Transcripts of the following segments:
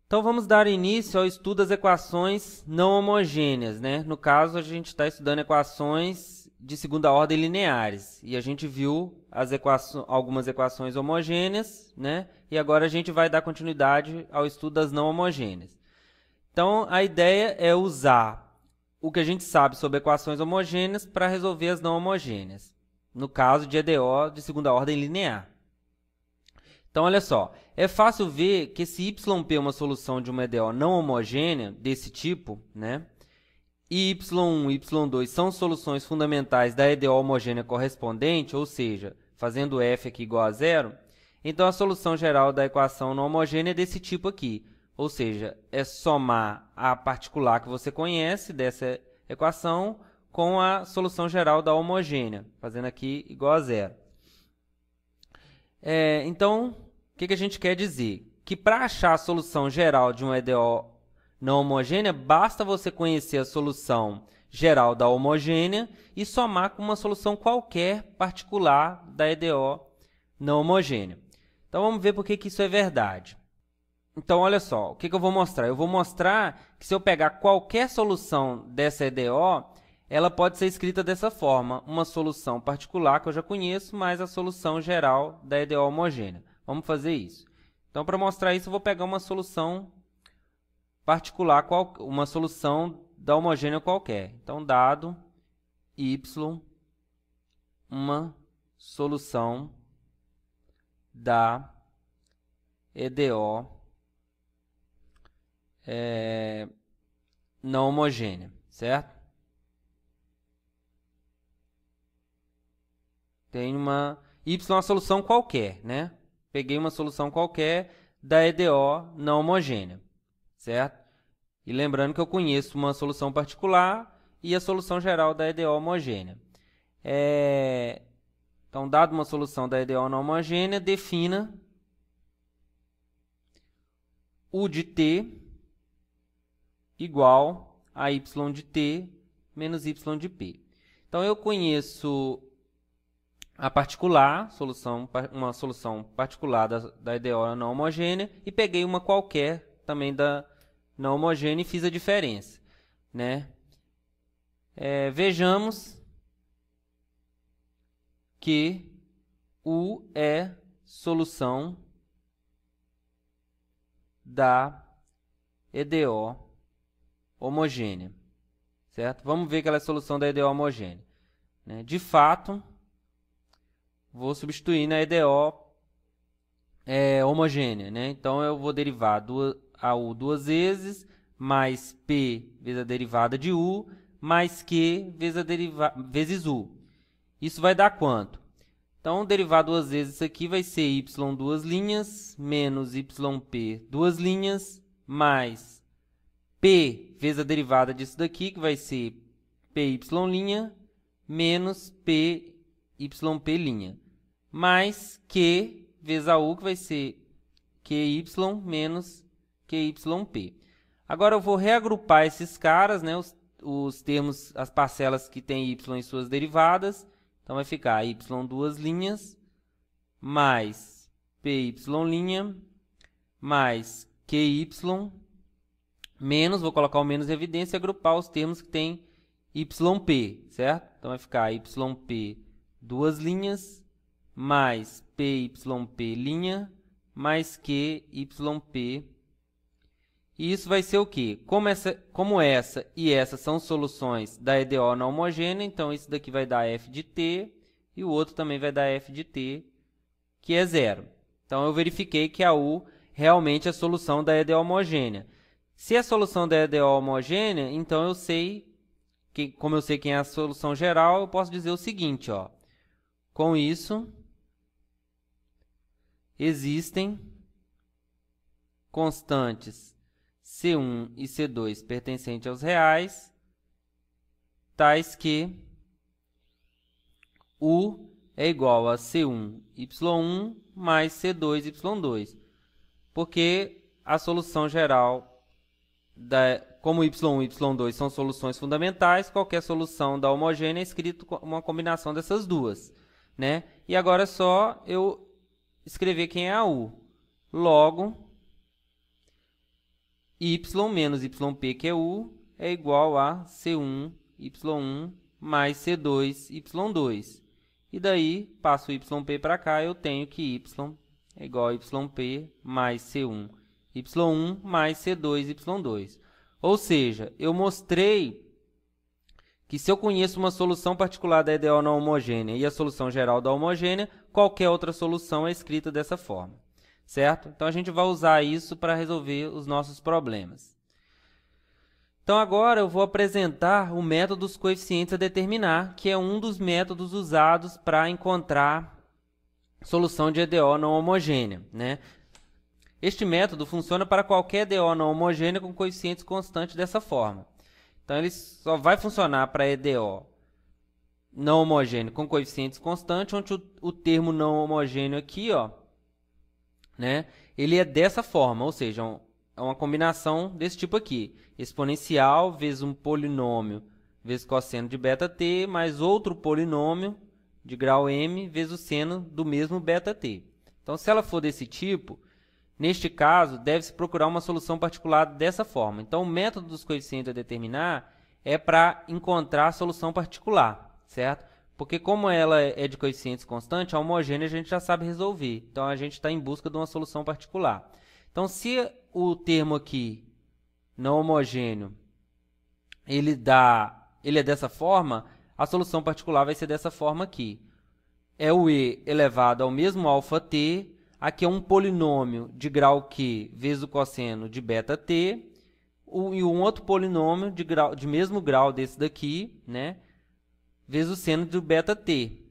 Então, vamos dar início ao estudo das equações não homogêneas, né? No caso, a gente está estudando equações de segunda ordem lineares. E a gente viu algumas equações homogêneas, né? E agora a gente vai dar continuidade ao estudo das não homogêneas. Então, a ideia é usar o que a gente sabe sobre equações homogêneas para resolver as não homogêneas. No caso de EDO de segunda ordem linear. Então, olha só, é fácil ver que se YP é uma solução de uma EDO não homogênea, desse tipo, né? E Y1 e Y2 são soluções fundamentais da EDO homogênea correspondente, ou seja, fazendo F aqui igual a zero, então a solução geral da equação não homogênea é desse tipo aqui. Ou seja, é somar a particular que você conhece dessa equação com a solução geral da homogênea, fazendo aqui igual a zero. Então, o que a gente quer dizer? Que para achar a solução geral de uma EDO não homogênea, basta você conhecer a solução geral da homogênea e somar com uma solução qualquer particular da EDO não homogênea. Então, vamos ver por que isso é verdade. Então, olha só, o que eu vou mostrar? Eu vou mostrar que se eu pegar qualquer solução dessa EDO, ela pode ser escrita dessa forma, uma solução particular que eu já conheço, mais a solução geral da EDO homogênea. Vamos fazer isso. Então, para mostrar isso, eu vou pegar uma solução particular, uma solução da homogênea qualquer. Então, dado y, uma solução da EDO não homogênea, certo? Tem uma y é uma solução qualquer, né? Peguei uma solução qualquer da EDO não homogênea, certo? E lembrando que eu conheço uma solução particular e a solução geral da EDO homogênea. Então, dado uma solução da EDO não homogênea, defina U de t igual a y de t menos y de p. Então, eu conheço a particular, uma solução particular da EDO não homogênea, e peguei uma qualquer também da não homogênea e fiz a diferença, né? Vejamos que U é solução da EDO homogênea, certo? Vamos ver que ela é solução da EDO homogênea, né? De fato, vou substituir na EDO homogênea, né? Então, eu vou derivar a U duas vezes, mais P vezes a derivada de U, mais Q vezes U. Isso vai dar quanto? Então, derivar duas vezes isso aqui vai ser y duas linhas, menos yp duas linhas, mais P vezes a derivada disso daqui, que vai ser py', menos pyp', mais Q vezes a U, que vai ser qy menos qyp. Agora, eu vou reagrupar esses caras, né, os termos, as parcelas que têm y em suas derivadas. Então, vai ficar y duas linhas, mais py', mais qy, menos, vou colocar o menos em evidência e agrupar os termos que têm yp, certo? Então, vai ficar yp duas linhas, mais pyp', mais qyp. E isso vai ser o quê? Como essa e essa são soluções da EDO não homogênea, então isso daqui vai dar f de t e o outro também vai dar f de t, que é zero. Então, eu verifiquei que a U realmente é a solução da EDO homogênea. Se é a solução da EDO homogênea, então eu sei, como eu sei quem é a solução geral, eu posso dizer o seguinte, ó. Com isso, existem constantes C1 e C2 pertencentes aos reais, tais que U é igual a C1, Y1 mais C2, Y2. Porque a solução geral, como Y1 e Y2 são soluções fundamentais, qualquer solução da homogênea é escrito com uma combinação dessas duas, né? E agora é só eu escrever quem é a U. Logo, y menos yp, que é u, é igual a C1, y1 mais C2, y2. E daí, passo o yp para cá, eu tenho que y é igual a yp mais C1, y1 mais C2, y2. Ou seja, eu mostrei que se eu conheço uma solução particular da EDO não homogênea e a solução geral da homogênea, qualquer outra solução é escrita dessa forma, certo? Então, a gente vai usar isso para resolver os nossos problemas. Então, agora eu vou apresentar o método dos coeficientes a determinar, que é um dos métodos usados para encontrar solução de EDO não homogênea, né? Este método funciona para qualquer EDO não homogênea com coeficientes constantes dessa forma. Então, ele só vai funcionar para EDO não homogêneo com coeficientes constantes, onde o termo não homogêneo aqui, ó, né, ele é dessa forma, ou seja, é uma combinação desse tipo aqui. Exponencial vezes um polinômio vezes cosseno de beta-t, mais outro polinômio de grau m vezes o seno do mesmo beta-t. Então, se ela for desse tipo, neste caso, deve-se procurar uma solução particular dessa forma. Então, o método dos coeficientes a determinar é para encontrar a solução particular, certo? Porque como ela é de coeficientes constantes, a homogênea a gente já sabe resolver. Então, a gente está em busca de uma solução particular. Então, se o termo aqui, não homogêneo, ele é dessa forma, a solução particular vai ser dessa forma aqui. É o e elevado ao mesmo alfa-t. Aqui é um polinômio de grau q vezes o cosseno de beta-t, e um outro polinômio de mesmo grau desse daqui, né, vezes o seno do beta-t,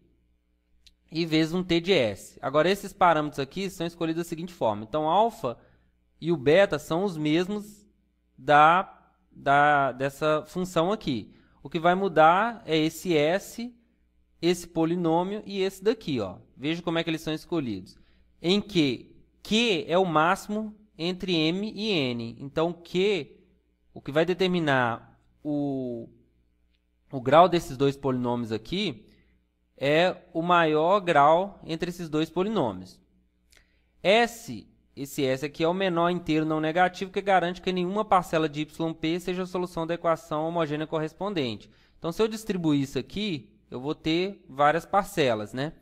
e vezes um t de s. Agora, esses parâmetros aqui são escolhidos da seguinte forma. Então, alfa e o beta são os mesmos dessa função aqui. O que vai mudar é esse s, esse polinômio e esse daqui, ó. Veja como é que eles são escolhidos. Em que Q é o máximo entre M e N. Então, o que vai determinar o grau desses dois polinômios aqui é o maior grau entre esses dois polinômios. Esse S aqui é o menor inteiro não negativo, que garante que nenhuma parcela de yp seja a solução da equação homogênea correspondente. Então, se eu distribuir isso aqui, eu vou ter várias parcelas, né?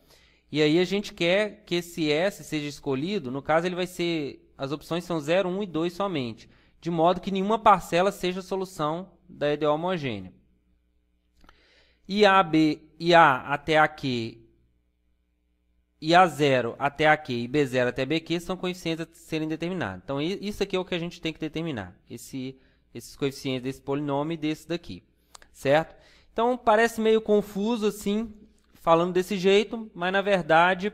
E aí a gente quer que esse S seja escolhido, no caso ele vai ser, as opções são 0, 1 e 2 somente, de modo que nenhuma parcela seja a solução da EDO homogênea. E A até AQ, e A0 até AQ e B0 até BQ são coeficientes a serem determinados. Então, isso aqui é o que a gente tem que determinar, esses coeficientes desse polinômio e desse daqui, certo? Então, parece meio confuso assim, falando desse jeito, mas na verdade,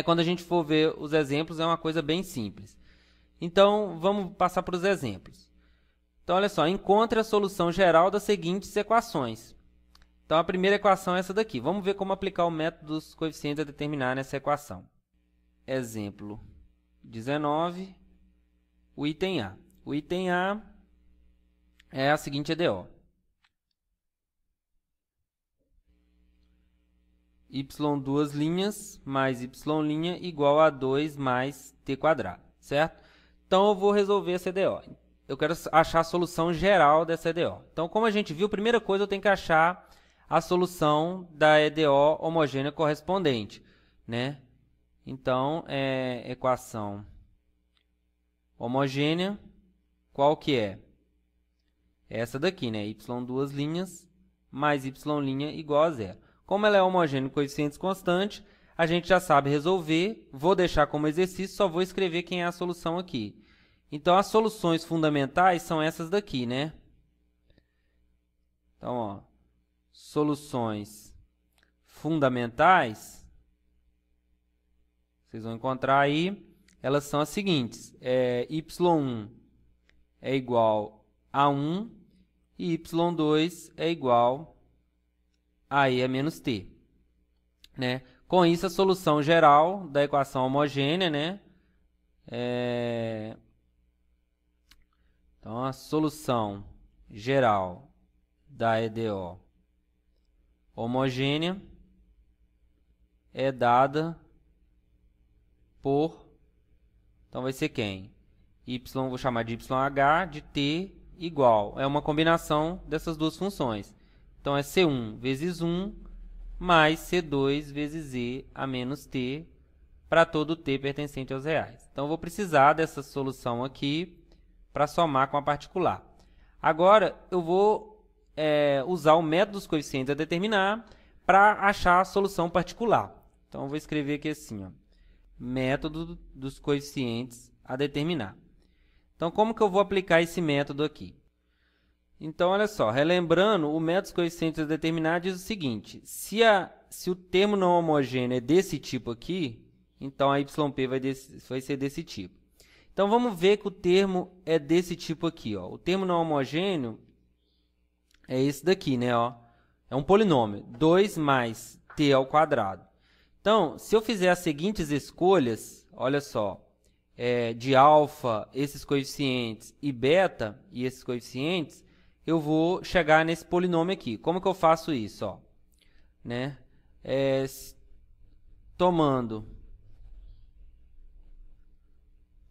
quando a gente for ver os exemplos, é uma coisa bem simples. Então, vamos passar para os exemplos. Então, olha só, encontre a solução geral das seguintes equações. Então, a primeira equação é essa daqui. Vamos ver como aplicar o método dos coeficientes a determinar nessa equação. Exemplo 19, o item A. O item A é a seguinte EDO. y duas linhas mais y' igual a 2 mais t quadrado, certo? Então, eu vou resolver essa EDO. Eu quero achar a solução geral dessa EDO. Então, como a gente viu, a primeira coisa eu tenho que achar a solução da EDO homogênea correspondente, né? Então, equação homogênea, qual que é? Essa daqui, né? y duas linhas mais y' igual a 0. Como ela é homogênea com coeficientes constantes, a gente já sabe resolver. Vou deixar como exercício, só vou escrever quem é a solução aqui. Então, as soluções fundamentais são essas daqui, né? Então, ó, soluções fundamentais, vocês vão encontrar aí, elas são as seguintes. y1 é igual a 1 e y2 é igual a e menos t, né? Com isso, a solução geral da equação homogênea, né? Então, a solução geral da EDO homogênea é dada por, então vai ser quem? vou chamar de YH de t igual. É uma combinação dessas duas funções. Então, é C1 vezes 1 mais C2 vezes Z a menos t para todo t pertencente aos reais. Então, eu vou precisar dessa solução aqui para somar com a particular. Agora, eu vou usar o método dos coeficientes a determinar para achar a solução particular. Então, eu vou escrever aqui assim, ó, método dos coeficientes a determinar. Então, como que eu vou aplicar esse método aqui? Então, olha só, relembrando, o método dos coeficientes a determinar diz o seguinte: se o termo não homogêneo é desse tipo aqui, então a YP vai ser desse tipo. Então, vamos ver que o termo é desse tipo aqui, ó. O termo não homogêneo é esse daqui, né? Ó. É um polinômio, 2 mais t ao quadrado. Então, se eu fizer as seguintes escolhas, olha só, de alfa, esses coeficientes, e beta, e esses coeficientes, eu vou chegar nesse polinômio aqui. Como que eu faço isso? Ó? Né? Tomando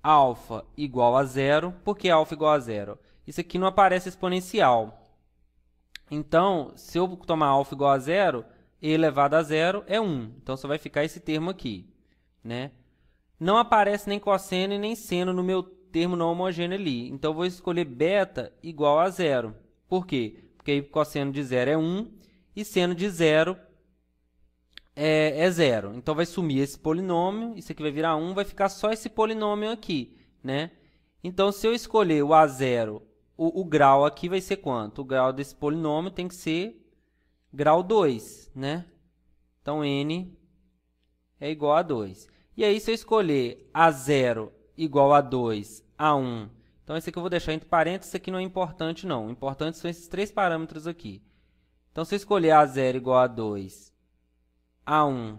alfa igual a zero. Por que alfa igual a zero? Isso aqui não aparece exponencial. Então, se eu tomar alfa igual a zero, e elevado a zero é 1. Então, só vai ficar esse termo aqui. Né? Não aparece nem cosseno e nem seno no meu termo não homogêneo ali. Então, eu vou escolher beta igual a zero. Por quê? Porque aí cosseno de zero é 1 e seno de zero é zero. Então, vai sumir esse polinômio, isso aqui vai virar 1, vai ficar só esse polinômio aqui. Né? Então, se eu escolher o A0, o grau aqui vai ser quanto? O grau desse polinômio tem que ser grau 2, né? Então, n é igual a 2. E aí, se eu escolher A0 igual a 2, A1, então esse aqui eu vou deixar entre parênteses, isso aqui não é importante não. O importante são esses três parâmetros aqui. Então, se eu escolher A0 igual a 2, A1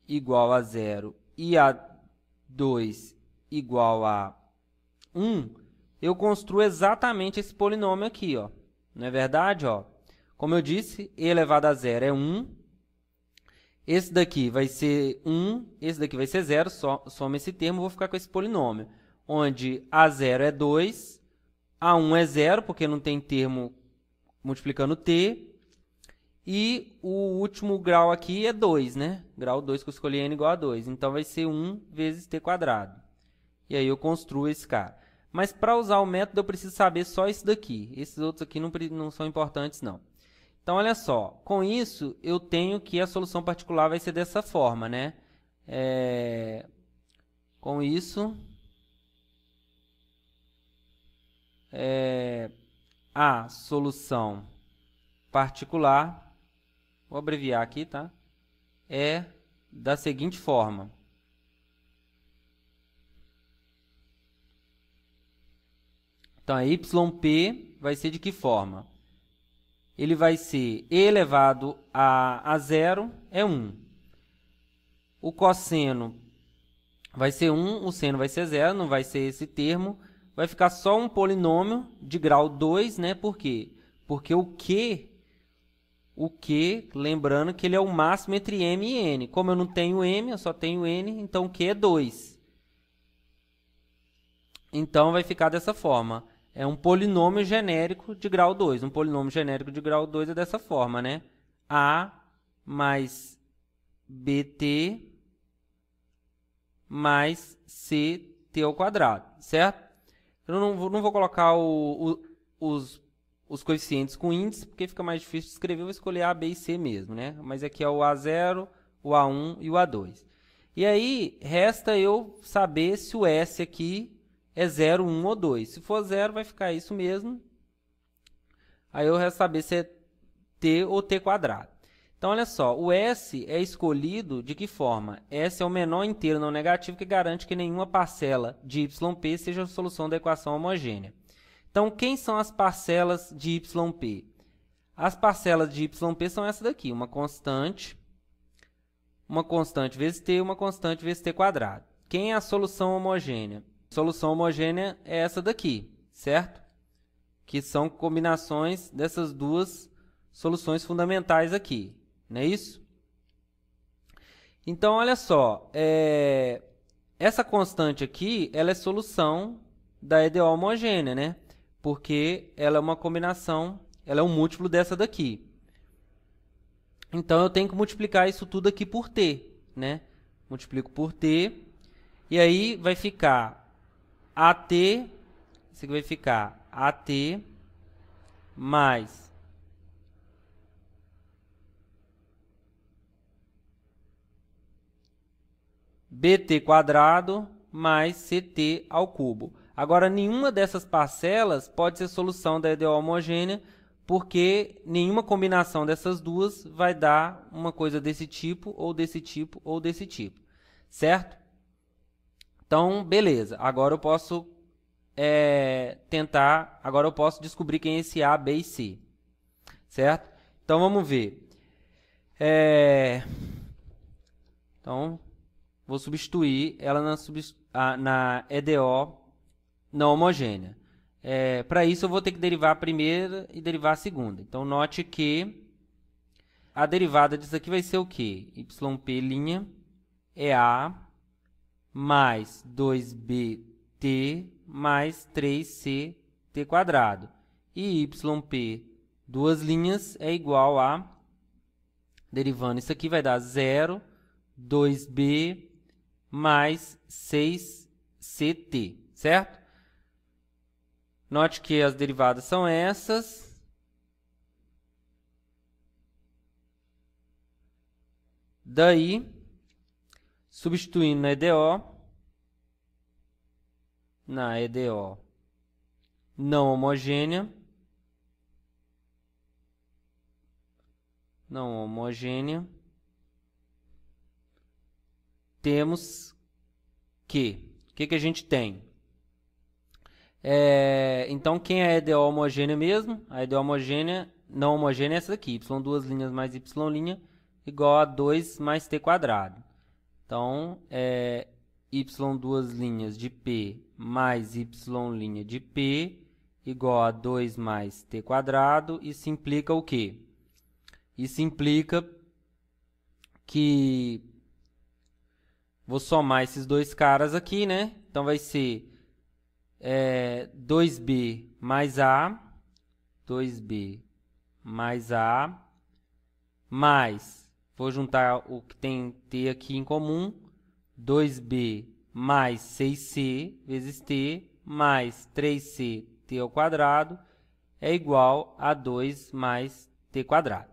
igual a 0 e A2 igual a 1, eu construo exatamente esse polinômio aqui, ó. Não é verdade? Ó? Como eu disse, e elevado a 0 é 1. Esse daqui vai ser 1, esse daqui vai ser 0. Soma esse termo, vou ficar com esse polinômio. Onde A0 é 2, A1 é 0, porque não tem termo multiplicando t. E o último grau aqui é 2, né? Grau 2 que eu escolhi n igual a 2. Então, vai ser 1 vezes t quadrado. E aí, eu construo esse cara. Mas, para usar o método, eu preciso saber só isso daqui. Esses outros aqui não são importantes, não. Então, olha só. Com isso, eu tenho que a solução particular vai ser dessa forma, né? Com isso, a solução particular, vou abreviar aqui, tá? É da seguinte forma. Então, a YP vai ser de que forma? Ele vai ser e elevado a 0 é 1. O cosseno vai ser 1, o seno vai ser 0, não vai ser esse termo. Vai ficar só um polinômio de grau 2, né? Por quê? Porque o Q, lembrando que ele é o máximo entre M e N. Como eu não tenho M, eu só tenho N, então o Q é 2. Então, vai ficar dessa forma. É um polinômio genérico de grau 2. Um polinômio genérico de grau 2 é dessa forma, né? A mais BT mais CT ao quadrado, certo? Eu não vou colocar os coeficientes com índice, porque fica mais difícil de escrever. Eu vou escolher A, B e C mesmo, né? Mas aqui é o A0, o A1 e o A2. E aí, resta eu saber se o S aqui é 0, 1 ou 2. Se for 0, vai ficar isso mesmo. Aí eu resta saber se é t ou t quadrado. Então, olha só, o S é escolhido de que forma? S é o menor inteiro não negativo que garante que nenhuma parcela de YP seja a solução da equação homogênea. Então, quem são as parcelas de YP? As parcelas de YP são essa daqui, uma constante vezes t, uma constante vezes t quadrado. Quem é a solução homogênea? A solução homogênea é essa daqui, certo? Que são combinações dessas duas soluções fundamentais aqui, não é isso? Então, olha só, essa constante aqui, ela é solução da EDO homogênea, né? Porque ela é uma combinação, ela é um múltiplo dessa daqui. Então, eu tenho que multiplicar isso tudo aqui por t, né? Multiplico por t, e aí vai ficar AT, isso aqui vai ficar AT mais BT quadrado mais CT ao cubo. Agora, nenhuma dessas parcelas pode ser solução da EDO homogênea, porque nenhuma combinação dessas duas vai dar uma coisa desse tipo, ou desse tipo, ou desse tipo. Certo? Então, beleza. Agora eu posso agora eu posso descobrir quem é esse A, B e C. Certo? Então, vamos ver. Então, vou substituir ela na EDO não homogênea. Para isso, eu vou ter que derivar a primeira e derivar a segunda. Então, note que a derivada disso aqui vai ser o quê? Yp' é A mais 2bt mais 3ct quadrado. E yp, duas linhas, é igual a, derivando isso aqui, vai dar 0, 2b mais 6ct, certo? Note que as derivadas são essas. Daí, substituindo na EDO não homogênea, temos que, o que a gente tem? Então, quem é a EDO homogênea mesmo? A EDO homogênea, não homogênea é essa daqui, y duas linhas mais y' igual a 2 mais t quadrado. Então, y duas linhas de p mais y' de p igual a 2 mais t quadrado. Isso implica o quê? Isso implica que vou somar esses dois caras aqui, né? Então, vai ser 2b mais a, 2b mais a, mais, vou juntar o que tem t aqui em comum, 2b mais 6c vezes t mais 3c t ao quadrado é igual a 2 mais t quadrado.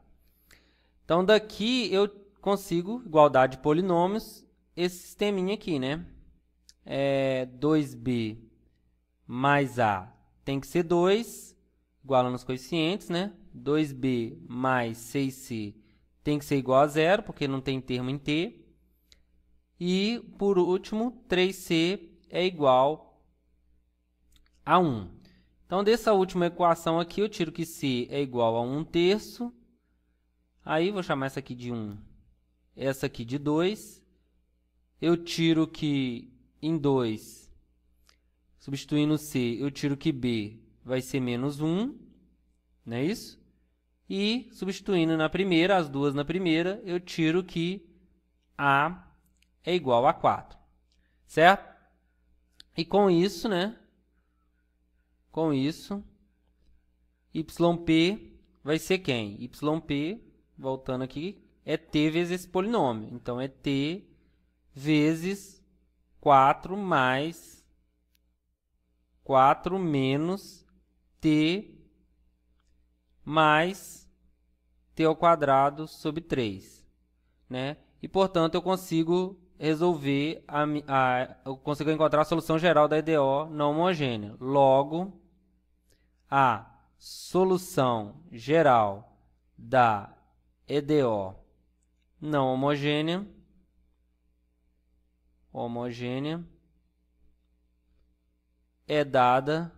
Então, daqui eu consigo, igualdade de polinômios, esse sisteminha aqui, né? 2b mais a tem que ser 2, igualando os coeficientes, né? 2b mais 6c tem que ser igual a 0, porque não tem termo em t. E, por último, 3c é igual a 1. Então, dessa última equação aqui, eu tiro que c é igual a 1/3. Aí, vou chamar essa aqui de 1, essa aqui de 2. Eu tiro que em 2, substituindo c, eu tiro que b vai ser menos 1, não é isso? E, substituindo na primeira, as duas na primeira, eu tiro que a é igual a 4, certo? E com isso, né? Com isso, yp vai ser quem? Yp, voltando aqui, é t vezes esse polinômio. Então, é t vezes 4 mais 4 menos t mais t ao quadrado sobre 3, né? E, portanto, eu consigo resolver, eu consigo encontrar a solução geral da EDO não homogênea. Logo, a solução geral da EDO não homogênea é dada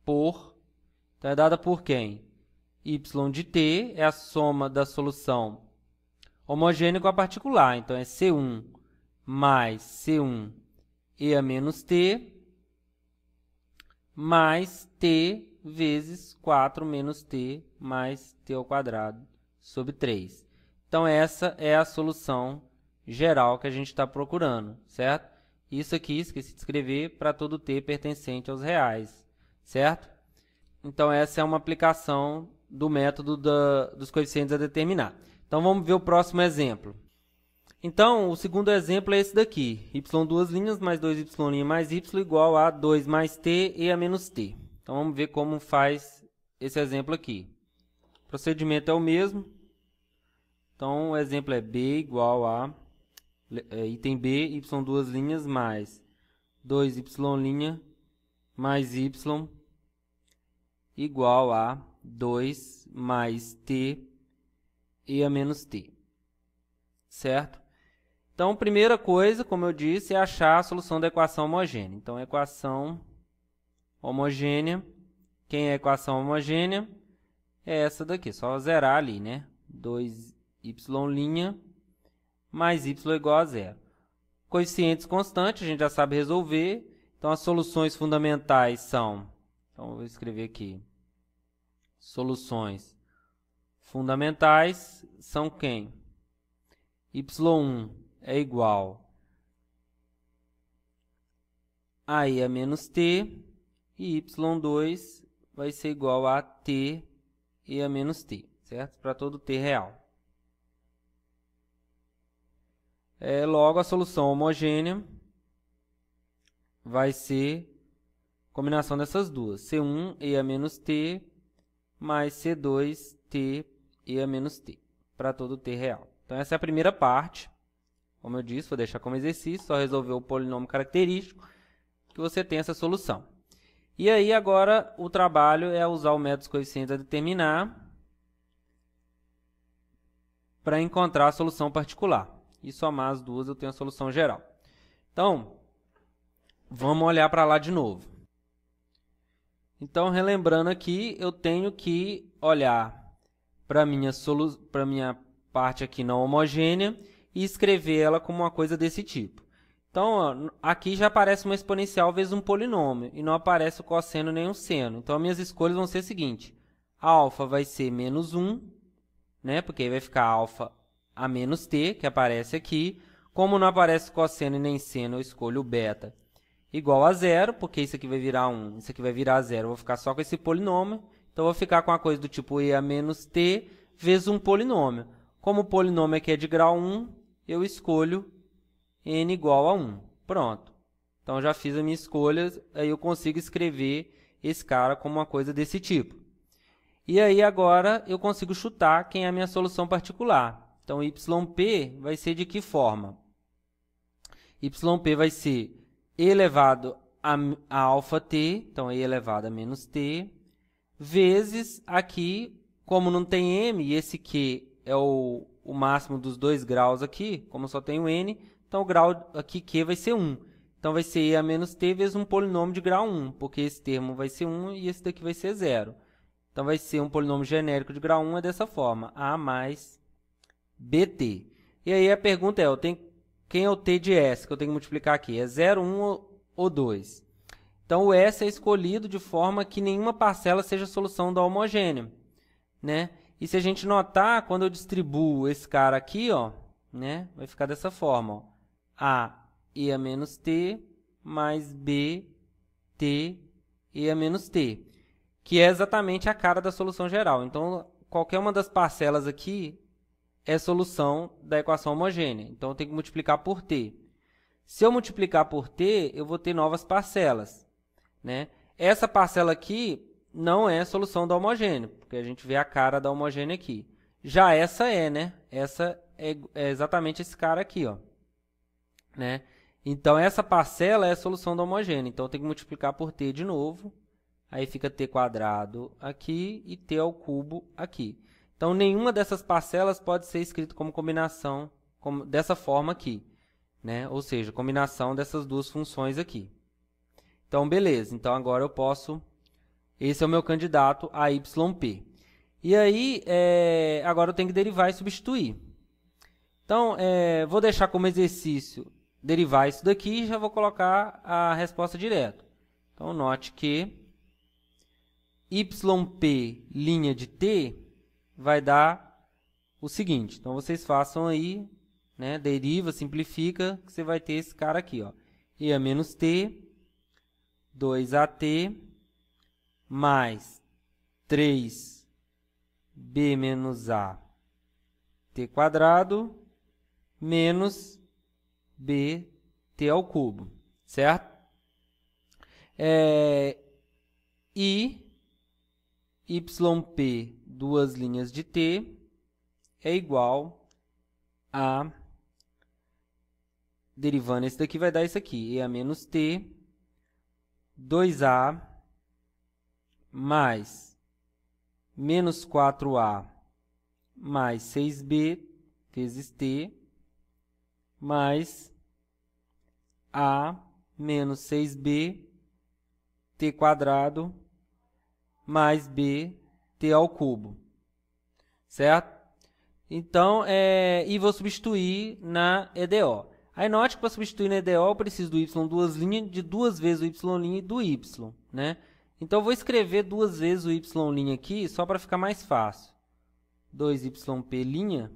por, então é dada por quem? Y de t é a soma da solução homogênea com a particular, então é C1 mais C1 e a menos t mais t vezes 4 menos t mais t ao quadrado sobre 3. Então, essa é a solução geral que a gente está procurando, certo? isso aqui, esqueci de escrever, para todo t pertencente aos reais, certo? Então, essa é uma aplicação do método dos coeficientes a determinar. Então, vamos ver o próximo exemplo. Então, o segundo exemplo é esse daqui. Y duas linhas mais 2y' mais y igual a 2 mais t e a menos t. Então, vamos ver como faz esse exemplo aqui. O procedimento é o mesmo. Então, o exemplo é b igual a item b, y duas linhas mais 2y' mais y igual a 2 mais t e a menos t. Certo? Então, primeira coisa, como eu disse, é achar a solução da equação homogênea. Então, equação homogênea. Quem é a equação homogênea? É essa daqui, só zerar ali, né? 2y' mais y igual a 0. Coeficientes constantes, a gente já sabe resolver. Então, as soluções fundamentais são... Então, eu vou escrever aqui. Soluções fundamentais são quem? y1 é igual a e a menos t, e y2 vai ser igual a t e a menos t, certo? Para todo t real. Logo, a solução homogênea vai ser combinação dessas duas. C1 e a menos t mais C2 t e a menos t, para todo t real. Então, essa é a primeira parte. Como eu disse, vou deixar como exercício, só resolver o polinômio característico, que você tem essa solução. E aí, agora, o trabalho é usar o método dos coeficientes a determinar para encontrar a solução particular. E somar as duas, eu tenho a solução geral. Então, vamos olhar para lá de novo. Então, relembrando aqui, eu tenho que olhar para a minha parte aqui não homogênea e escrever ela como uma coisa desse tipo. Então, ó, aqui já aparece uma exponencial vezes um polinômio e não aparece o cosseno nem o seno. Então, as minhas escolhas vão ser as seguintes. Alfa vai ser menos 1, né? Porque aí vai ficar alfa a menos t, que aparece aqui. Como não aparece cosseno e nem seno, eu escolho o beta igual a 0, porque isso aqui vai virar 1, isso aqui vai virar 0. Eu vou ficar só com esse polinômio. Então, eu vou ficar com a coisa do tipo e a menos t vezes um polinômio. Como o polinômio aqui é de grau 1, eu escolho n igual a 1. Pronto. Então, já fiz as minhas escolhas, aí eu consigo escrever esse cara como uma coisa desse tipo. E aí, agora, eu consigo chutar quem é a minha solução particular. Então, yp vai ser de que forma? Yp vai ser e elevado a alfa t, então e elevado a menos t, vezes aqui, como não tem m, e esse q é o máximo dos 2 graus aqui, como só tem o n, então o grau aqui q vai ser 1. Então, vai ser e a menos t vezes um polinômio de grau 1, porque esse termo vai ser 1 e esse daqui vai ser 0. Então, vai ser um polinômio genérico de grau 1 é dessa forma, a mais bt. E aí a pergunta é, quem é o t de s que eu tenho que multiplicar aqui? É 0, 1 ou 2? Então, o s é escolhido de forma que nenhuma parcela seja a solução da homogênea, né? E se a gente notar, quando eu distribuo esse cara aqui, ó, né, vai ficar dessa forma, ó, a e a menos t mais b t e a menos t, que é exatamente a cara da solução geral. Então, qualquer uma das parcelas aqui é solução da equação homogênea. Então, eu tenho que multiplicar por t. Se eu multiplicar por t, eu vou ter novas parcelas, né? Essa parcela aqui não é solução da homogênea, porque a gente vê a cara da homogênea aqui. Já essa é, né? Essa é exatamente esse cara aqui, ó, né? Então, essa parcela é a solução da homogênea. Então, eu tenho que multiplicar por t de novo. Aí fica t quadrado aqui e t ao cubo aqui. Então, nenhuma dessas parcelas pode ser escrito como combinação dessa forma aqui, né? Ou seja, combinação dessas duas funções aqui. Então, beleza. Então, agora eu posso... Esse é o meu candidato a yp. E aí, agora eu tenho que derivar e substituir. Então, vou deixar como exercício derivar isso daqui e já vou colocar a resposta direto. Então, note que yp' de t vai dar o seguinte. Então, vocês façam aí, né, deriva, simplifica, que você vai ter esse cara aqui, ó. e a menos t, 2at, mais 3b menos a t quadrado, menos bt ao cubo, certo? E yp, duas linhas de t, é igual a, derivando esse daqui vai dar isso aqui, e a menos t, 2a, mais menos 4a, mais 6b, vezes t, mais a menos 6b, t quadrado, mais b, t ao cubo, certo? Então, e vou substituir na EDO. Aí note que para substituir na EDO eu preciso do y duas linhas, de duas vezes o y' e do y, né? Então, eu vou escrever duas vezes o y' aqui, só para ficar mais fácil. 2yp'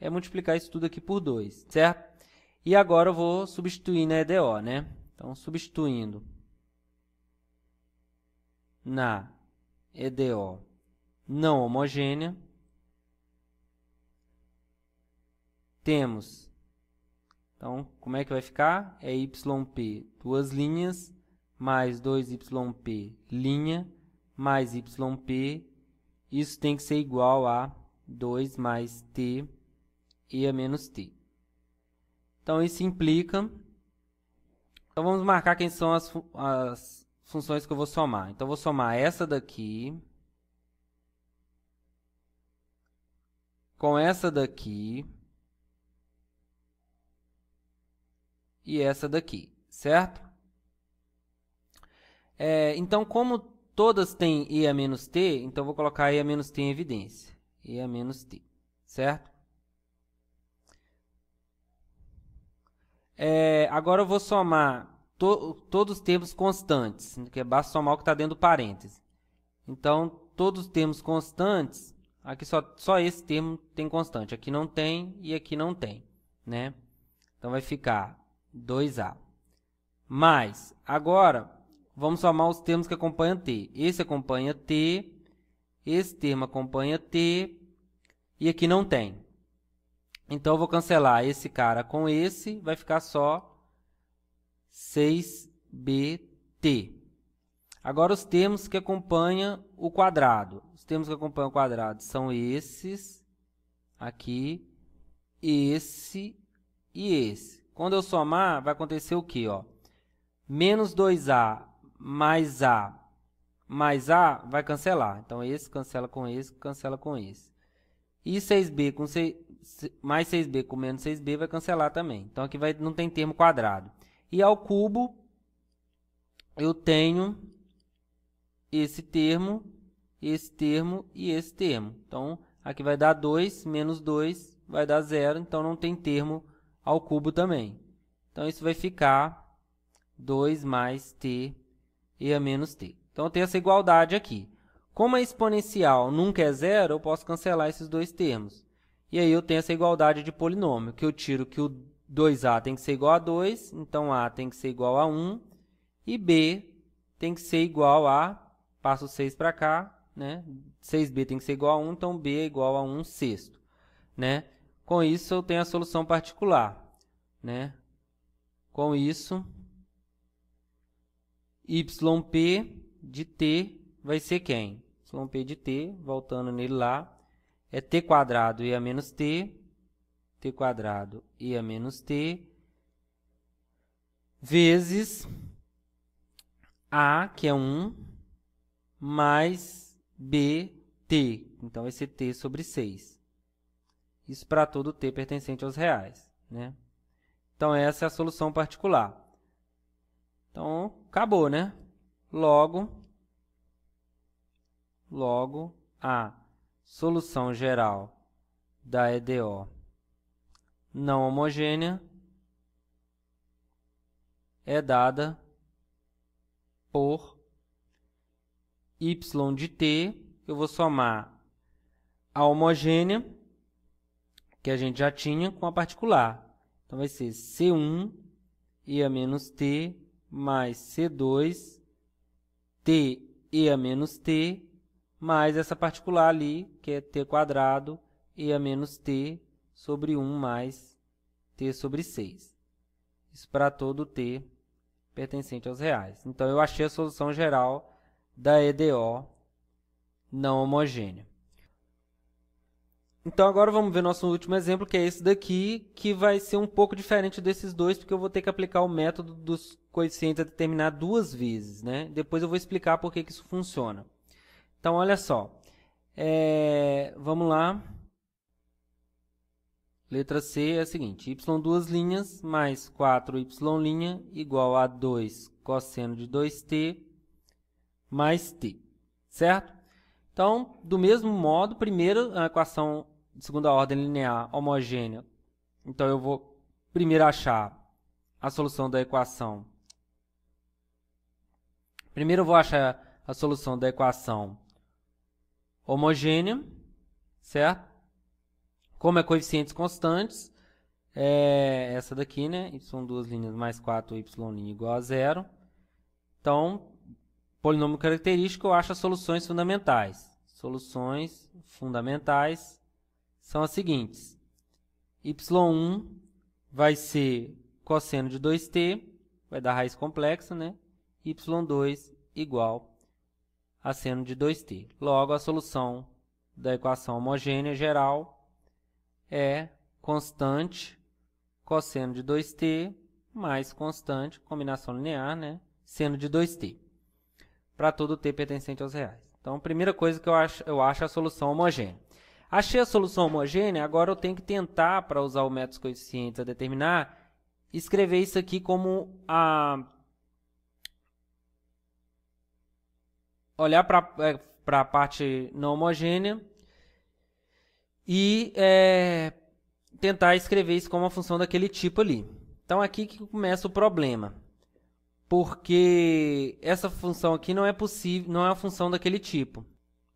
é multiplicar isso tudo aqui por 2, certo? E agora eu vou substituir na EDO, né? Então, substituindo na EDO não homogênea, temos, então, como é que vai ficar? É yp, duas linhas, mais 2yp, linha, mais yp, isso tem que ser igual a 2 mais t e a menos t. Então, isso implica, então vamos marcar quem são as funções que eu vou somar. Então, eu vou somar essa daqui com essa daqui e essa daqui, certo? Então, como todas têm e a menos t, então eu vou colocar e a menos t em evidência. E a menos t, certo? Agora eu vou somar todos os termos constantes, que basta somar o que está dentro do parêntese. Então, todos os termos constantes, aqui só esse termo tem constante, aqui não tem e aqui não tem, né? Então, vai ficar 2a. Mas, agora, vamos somar os termos que acompanham t. Esse acompanha t, esse termo acompanha t, e aqui não tem. Então, eu vou cancelar esse cara com esse, vai ficar só 6bt. Agora, os termos que acompanham o quadrado. Os termos que acompanham o quadrado são esses aqui, esse e esse. Quando eu somar, vai acontecer o quê? Ó? Menos 2a mais a vai cancelar. Então, esse cancela com esse, cancela com esse. E 6b com mais 6b com menos 6b vai cancelar também. Então, aqui não tem termo quadrado. E ao cubo, eu tenho esse termo e esse termo. Então, aqui vai dar 2, menos 2 vai dar 0. Então, não tem termo ao cubo também. Então, isso vai ficar 2 mais t e a menos t. Então, eu tenho essa igualdade aqui. Como a exponencial nunca é zero, eu posso cancelar esses dois termos. E aí eu tenho essa igualdade de polinômio, que eu tiro que o 2a tem que ser igual a 2, então a tem que ser igual a 1, e b tem que ser igual a, passo o 6 para cá, né? 6b tem que ser igual a 1, então b é igual a 1 sexto, né? Com isso, eu tenho a solução particular, né? Com isso, yp de t vai ser quem? Yp de t, voltando nele lá, é t quadrado e a menos t quadrado e a menos t, vezes a, que é 1, mais bt. Então, vai ser t sobre 6. Isso para todo t pertencente aos reais, né? Então, essa é a solução particular. Então, acabou, né? Logo, a solução geral da EDO não homogênea é dada por y de t. Eu vou somar a homogênea, que a gente já tinha, com a particular. Então, vai ser C1 e a menos t mais C2 t e a menos t mais essa particular ali, que é t quadrado e a menos t sobre 1 mais t sobre 6. Isso para todo t pertencente aos reais. Então, eu achei a solução geral da EDO não homogênea. Então, agora vamos ver nosso último exemplo, que é esse daqui, que vai ser um pouco diferente desses dois, porque eu vou ter que aplicar o método dos coeficientes a determinar duas vezes, né? Depois eu vou explicar por que isso funciona. Então, olha só. Vamos lá. Letra C é a seguinte. Y duas linhas mais 4y' igual a 2 cosseno de 2t mais t. Certo? Então, do mesmo modo, primeiro a equação de segunda ordem linear homogênea. Então, eu vou primeiro achar a solução da equação. Primeiro eu vou achar a solução da equação homogênea, certo? Como é coeficientes constantes, essa daqui, né? Y duas linhas mais 4y' igual a 0. Então, polinômio característico, eu acho as soluções fundamentais. Soluções fundamentais são as seguintes. y1 vai ser cosseno de 2t, vai dar raiz complexa, né? y2 igual a seno de 2t. Logo, a solução da equação homogênea geral é constante cosseno de 2t mais constante, combinação linear, né? Seno de 2t, para todo t pertencente aos reais. Então, a primeira coisa que eu acho a solução homogênea. Achei a solução homogênea, agora eu tenho que tentar, para usar o método dos coeficientes a determinar, escrever isso aqui como olhar para a parte não homogênea e tentar escrever isso como uma função daquele tipo ali. Então, aqui que começa o problema. Porque essa função aqui não é possível, não é uma função daquele tipo.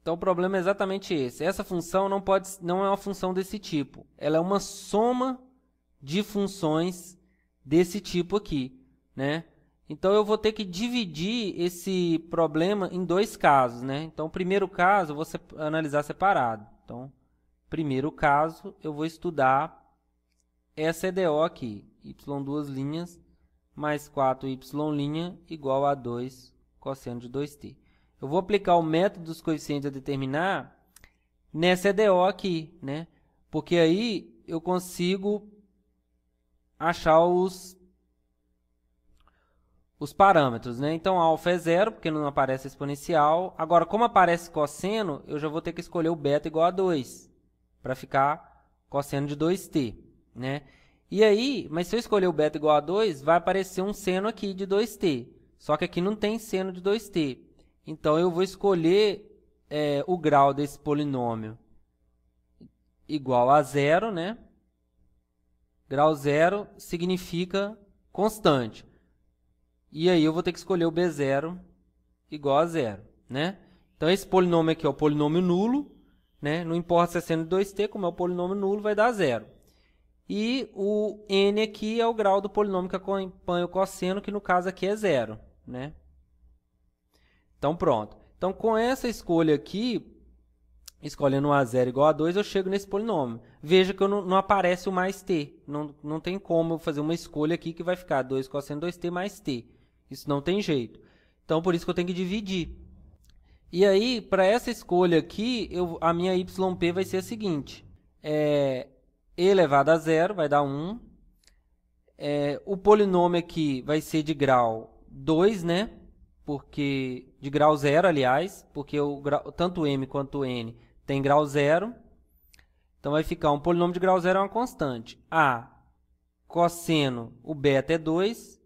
Então, o problema é exatamente esse. Essa função não é uma função desse tipo. Ela é uma soma de funções desse tipo aqui, né? Então, eu vou ter que dividir esse problema em dois casos, né? Então, o primeiro caso eu vou analisar separado. Então, primeiro caso, eu vou estudar essa EDO aqui, y duas linhas mais 4y' igual a 2 cosseno de 2t. Eu vou aplicar o método dos coeficientes a determinar nessa EDO aqui, né? Porque aí eu consigo achar os parâmetros, né? Então, alfa é 0, porque não aparece exponencial. Agora, como aparece cosseno, eu já vou ter que escolher o beta igual a 2, para ficar cosseno de 2t, né? E aí, mas se eu escolher o beta igual a 2, vai aparecer um seno aqui de 2t. Só que aqui não tem seno de 2t. Então, eu vou escolher o grau desse polinômio igual a 0, né? Grau 0 significa constante. E aí, eu vou ter que escolher o B0 igual a 0, né? Então, esse polinômio aqui é o polinômio nulo, né? Não importa se é seno de 2t, como é o polinômio nulo, vai dar 0. E o n aqui é o grau do polinômio que acompanha o cosseno, que no caso aqui é 0, né? Então, pronto. Então, com essa escolha aqui, escolhendo a 0 igual a 2, eu chego nesse polinômio. Veja que não aparece o mais t. Não tem como eu fazer uma escolha aqui que vai ficar 2 cosseno de 2t mais t. Isso não tem jeito. Então, por isso que eu tenho que dividir. E aí, para essa escolha aqui, a minha yp vai ser a seguinte. E elevado a 0 vai dar 1. O polinômio aqui vai ser de grau 2, né? Porque, de grau 0, aliás, porque tanto m quanto n tem grau 0. Então, vai ficar um polinômio de grau 0 é uma constante. A cosseno, o beta é 2,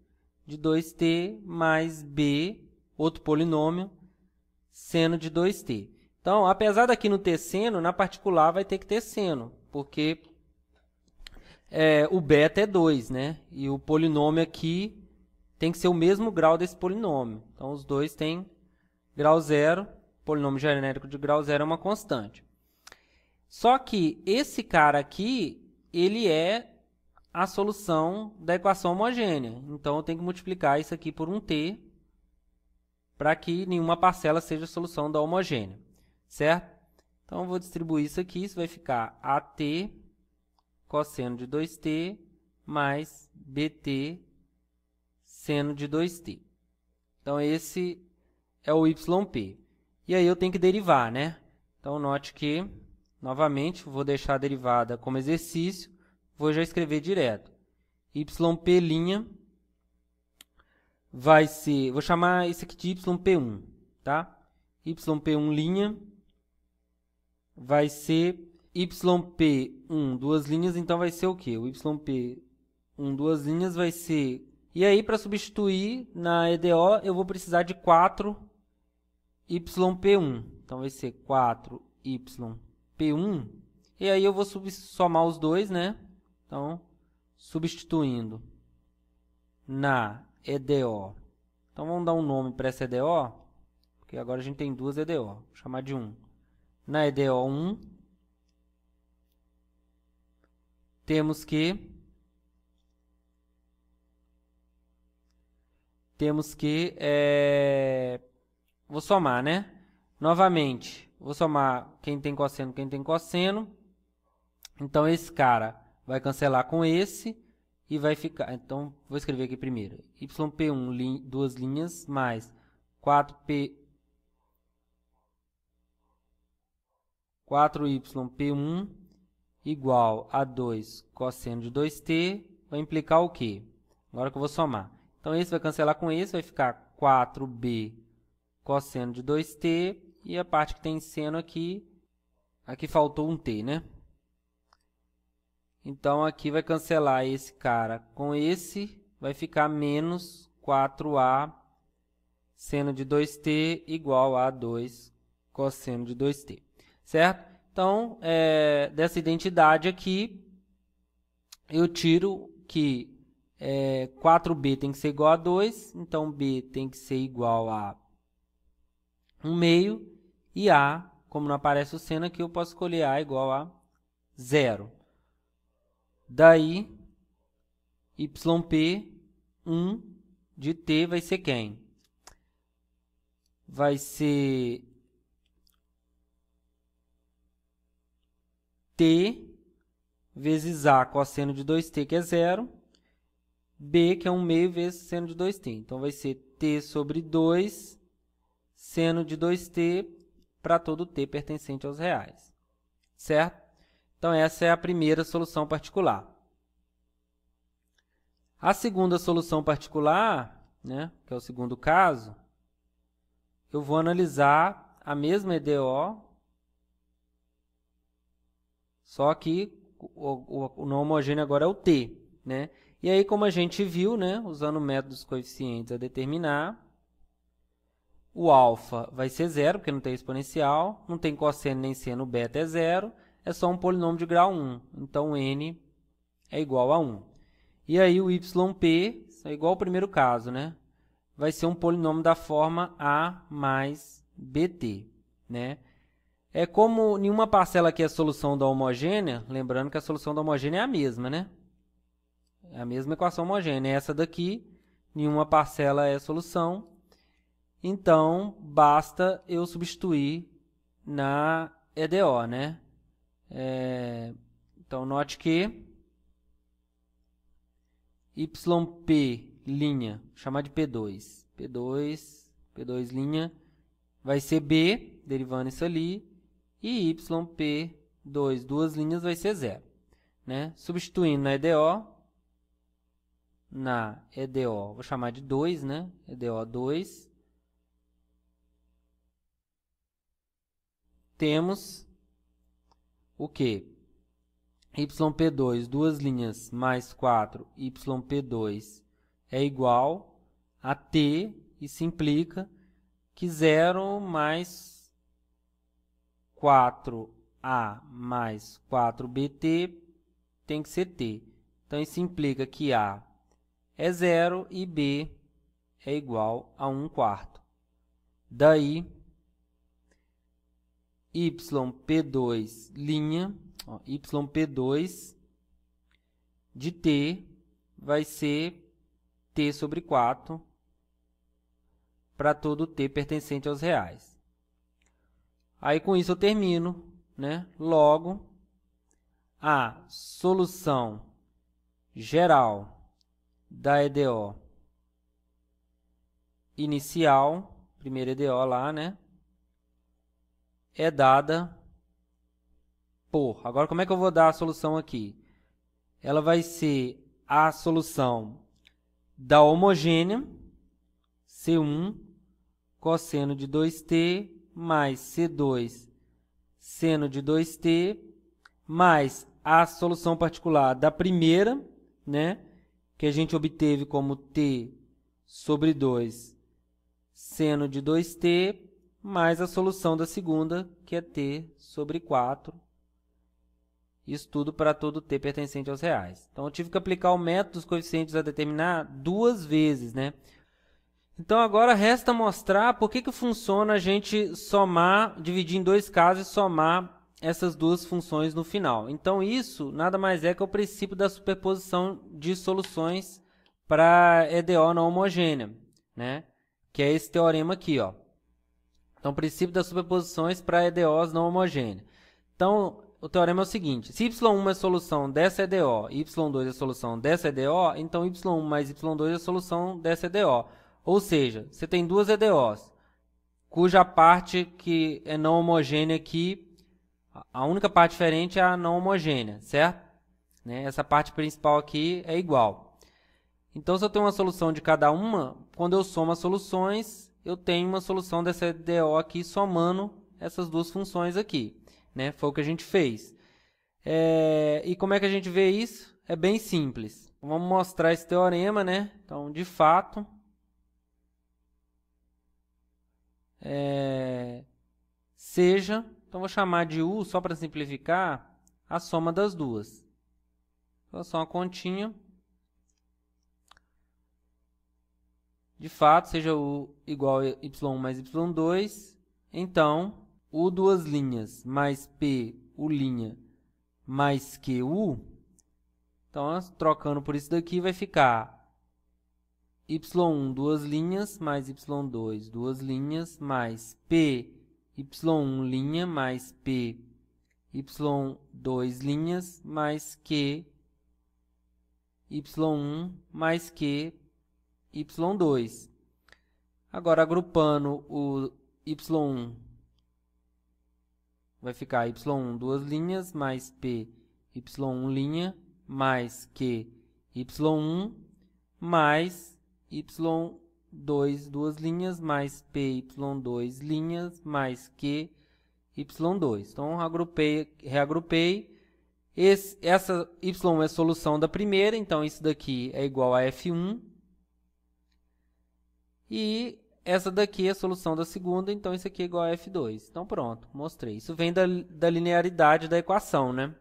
de 2t, mais b, outro polinômio, seno de 2t. Então, apesar daqui não ter seno, na particular vai ter que ter seno, porque o beta é 2, né? E o polinômio aqui tem que ser o mesmo grau desse polinômio. Então, os dois têm grau 0. Polinômio genérico de grau 0 é uma constante. Só que esse cara aqui, ele é a solução da equação homogênea. Então, eu tenho que multiplicar isso aqui por um t para que nenhuma parcela seja a solução da homogênea, certo? Então, eu vou distribuir isso aqui, isso vai ficar AT cosseno de 2t mais BT seno de 2t. Então, esse é o YP. E aí eu tenho que derivar, né? Então, note que, novamente, vou deixar a derivada como exercício, vou já escrever direto. YP' vai ser, vou chamar esse aqui de YP1, tá? YP1' vai ser YP1, duas linhas, então vai ser o quê? O YP1, duas linhas vai ser... E aí, para substituir na EDO, eu vou precisar de 4YP1. Então, vai ser 4YP1. E aí, eu vou somar os dois, né? Então, substituindo na EDO. Então, vamos dar um nome para essa EDO, porque agora a gente tem duas EDO. Vou chamar de 1. Na EDO 1, temos que vou somar, né? Novamente, vou somar quem tem cosseno, quem tem cosseno. Então, esse cara vai cancelar com esse e vai ficar... Então, vou escrever aqui primeiro. YP1, duas linhas, mais 4YP1 igual a 2 cosseno de 2t. Vai implicar o quê? Agora que eu vou somar. Então, esse vai cancelar com esse, vai ficar 4b cosseno de 2t. E a parte que tem seno aqui, aqui faltou um t, né? Então, aqui vai cancelar esse cara com esse, vai ficar menos 4a seno de 2t igual a 2 cosseno de 2t, certo? Então, dessa identidade aqui, eu tiro que 4b tem que ser igual a 2, então b tem que ser igual a 1/2, e a, como não aparece o seno aqui, eu posso escolher a igual a 0. Daí, YP1 de t vai ser quem? Vai ser t vezes a cosseno de 2t, que é 0, b, que é 1/2 vezes seno de 2t. Então, vai ser t sobre 2 seno de 2t para todo t pertencente aos reais, certo? Então, essa é a primeira solução particular. A segunda solução particular, né, que é o segundo caso, eu vou analisar a mesma EDO, só que o não homogêneo agora é o t, né? E aí, como a gente viu, né, usando o método dos coeficientes a determinar, o alfa vai ser 0, porque não tem exponencial, não tem cosseno nem seno, o beta é 0, é só um polinômio de grau 1, então n é igual a 1. E aí o YP, é igual ao primeiro caso, né? Vai ser um polinômio da forma A mais BT, né? É como nenhuma parcela aqui é a solução da homogênea, lembrando que a solução da homogênea é a mesma, né? É a mesma equação homogênea. Essa daqui, nenhuma parcela é a solução. Então, basta eu substituir na EDO, né? Então, note que YP', chamar de P2. P2', vai ser B, derivando isso ali. E YP2, duas linhas, vai ser 0. Né? Substituindo na EDO, vou chamar de 2, né? EDO 2. Temos o quê? YP2, duas linhas, mais 4, YP2 é igual a T, isso implica que 0 mais 4A mais 4BT tem que ser T. Então, isso implica que A é 0 e B é igual a 1/4. Daí, YP2', YP2 de t vai ser t sobre 4 para todo t pertencente aos reais. Aí, com isso, eu termino, né? Logo, a solução geral da EDO inicial, primeira EDO lá, né? É dada por... Agora, como é que eu vou dar a solução aqui? Ela vai ser a solução da homogênea, C1, cosseno de 2t, mais C2, seno de 2t, mais a solução particular da primeira, né, que a gente obteve como t sobre 2, seno de 2t, mais a solução da segunda, que é t sobre 4. Isso tudo para todo t pertencente aos reais. Então, eu tive que aplicar o método dos coeficientes a determinar 2 vezes, né? Então, agora resta mostrar por que funciona a gente somar, dividir em 2 casos e somar essas duas funções no final. Então, isso nada mais é que o princípio da superposição de soluções para EDO não homogênea, né? Que é esse teorema aqui, ó. Então, princípio das superposições para EDOs não homogêneas. Então, o teorema é o seguinte: se y1 é a solução dessa EDO e y2 é a solução dessa EDO, então y1 mais y2 é a solução dessa EDO. Ou seja, você tem duas EDOs, cuja parte que é não homogênea aqui, a única parte diferente é a não homogênea, certo? Né? Essa parte principal aqui é igual. Então, se eu tenho uma solução de cada uma, quando eu somo as soluções, eu tenho uma solução dessa EDO aqui somando essas duas funções aqui. Né? Foi o que a gente fez. E como é que a gente vê isso? É bem simples. Vamos mostrar esse teorema, né? Então, de fato, seja, então vou chamar de U, só para simplificar, a soma das duas. Então, só uma continha. De fato, seja U igual a y1 mais y2, então U duas linhas mais P, U' mais QU. Então, trocando por isso daqui, vai ficar y1 duas linhas mais y2 duas linhas mais P, y1 linha mais P, y2 linhas mais Q, y1 mais Q, y2. Agora, agrupando o y1, vai ficar y1 duas linhas mais P, y1 linha mais Q, y1 mais y2 duas linhas mais P, y2 linhas mais Q, y2. Então, reagrupei. Essa y é a solução da primeira, então isso daqui é igual a F1. E essa daqui é a solução da segunda, então isso aqui é igual a F2. Então, pronto, mostrei. Isso vem da linearidade da equação, né?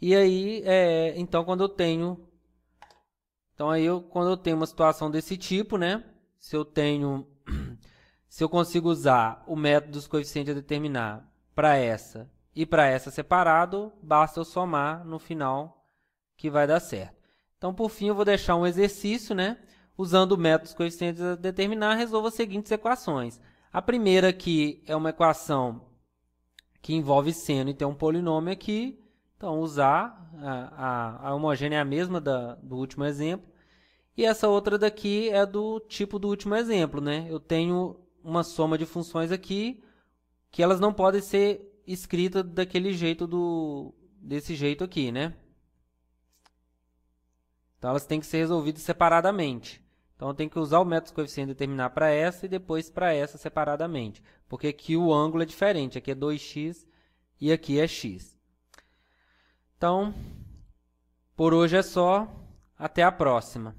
E aí, então, quando eu tenho uma situação desse tipo, né? Se eu consigo usar o método dos coeficientes a determinar para essa e para essa separado, basta eu somar no final que vai dar certo. Então, por fim, eu vou deixar um exercício, né? Usando o método dos coeficientes a determinar, resolva as seguintes equações. A primeira aqui é uma equação que envolve seno e tem um polinômio aqui. Então, usar a homogênea é a mesma do último exemplo. E essa outra daqui é do tipo do último exemplo, né? Eu tenho uma soma de funções aqui que elas não podem ser escritas daquele jeito desse jeito aqui, né? Então, elas têm que ser resolvidas separadamente. Então, eu tenho que usar o método dos coeficientes e determinar para essa e depois para essa separadamente. Porque aqui o ângulo é diferente. Aqui é 2x e aqui é x. Então, por hoje é só. Até a próxima.